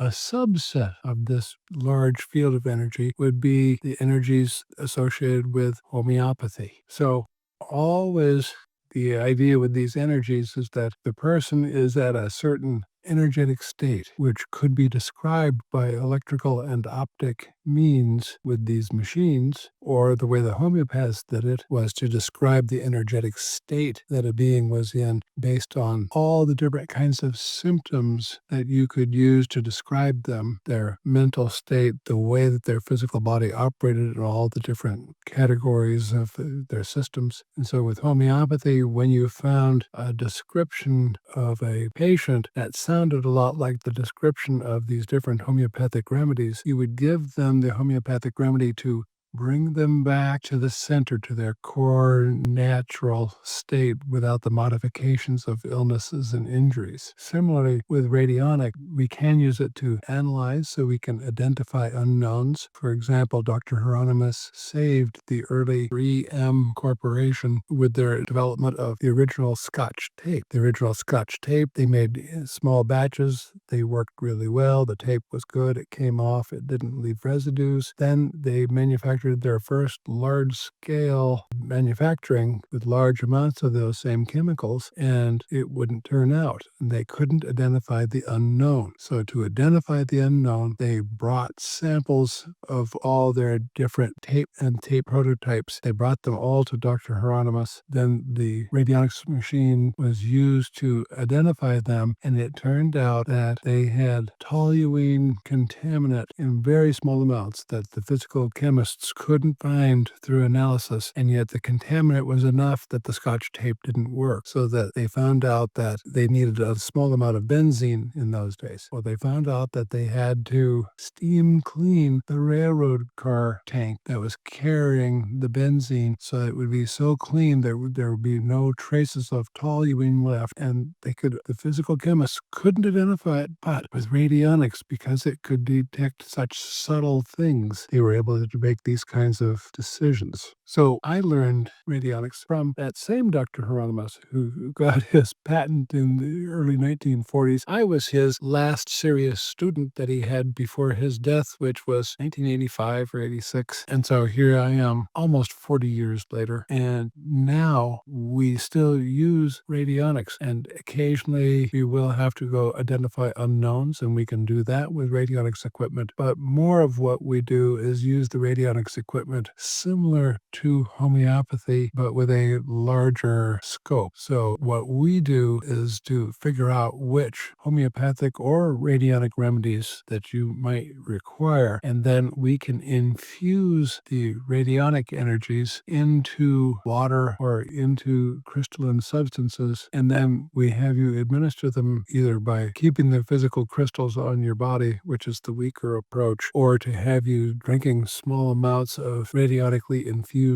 A subset of this large field of energy would be the energies associated with homeopathy. So always the idea with these energies is that the person is at a certain energetic state, which could be described by electrical and optic means with these machines, or the way the homeopaths did it was to describe the energetic state that a being was in based on all the different kinds of symptoms that you could use to describe them, their mental state, the way that their physical body operated, and all the different categories of their systems. And so with homeopathy, when you found a description of a patient that sounded a lot like the description of these different homeopathic remedies, you would give them the homeopathic remedy to bring them back to the center, to their core natural state without the modifications of illnesses and injuries. Similarly, with radionic, we can use it to analyze so we can identify unknowns. For example, Dr. Hieronymus saved the early 3M Corporation with their development of the original Scotch tape. The original Scotch tape, they made small batches. They worked really well. The tape was good. It came off. It didn't leave residues. Then they manufactured their first large-scale manufacturing with large amounts of those same chemicals, and it wouldn't turn out. And they couldn't identify the unknown. So to identify the unknown, they brought samples of all their different tape and tape prototypes. They brought them all to Dr. Hieronymus. Then the radionics machine was used to identify them, and it turned out that they had toluene contaminant in very small amounts that the physical chemists couldn't find through analysis, and yet the contaminant was enough that the Scotch tape didn't work, so that they found out that they needed a small amount of benzene in those days. Well, they found out that they had to steam clean the railroad car tank that was carrying the benzene so it would be so clean there would be no traces of toluene left, and the physical chemists couldn't identify it, but with radionics, because it could detect such subtle things, they were able to make these kinds of decisions. So I learned radionics from that same Dr. Hieronymus who got his patent in the early 1940s. I was his last serious student that he had before his death, which was 1985 or 86. And so here I am almost 40 years later. And now we still use radionics, and occasionally we will have to go identify unknowns, and we can do that with radionics equipment. But more of what we do is use the radionics equipment similar to homeopathy, but with a larger scope. So what we do is to figure out which homeopathic or radionic remedies that you might require, and then we can infuse the radionic energies into water or into crystalline substances, and then we have you administer them either by keeping the physical crystals on your body, which is the weaker approach, or to have you drinking small amounts of radionically infused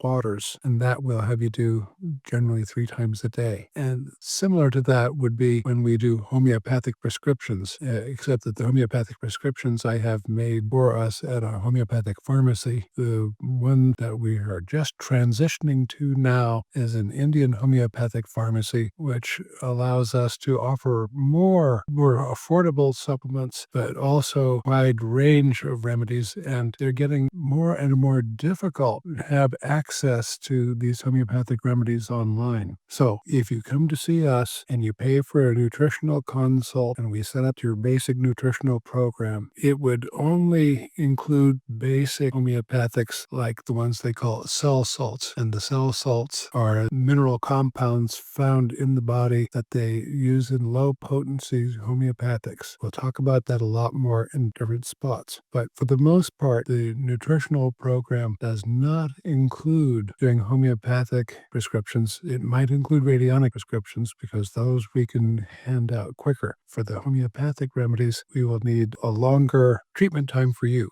waters, and that will have you do generally 3 times a day. And similar to that would be when we do homeopathic prescriptions, except that the homeopathic prescriptions I have made for us at a homeopathic pharmacy. The one that we are just transitioning to now is an Indian homeopathic pharmacy, which allows us to offer more affordable supplements, but also wide range of remedies, and they're getting more and more difficult to have access to these homeopathic remedies online. So if you come to see us and you pay for a nutritional consult and we set up your basic nutritional program, it would only include basic homeopathics like the ones they call cell salts. And the cell salts are mineral compounds found in the body that they use in low potency homeopathics. We'll talk about that a lot more in different spots. But for the most part, the nutritional program does not include doing homeopathic prescriptions. It might include radionic prescriptions because those we can hand out quicker. For the homeopathic remedies, we will need a longer treatment time for you.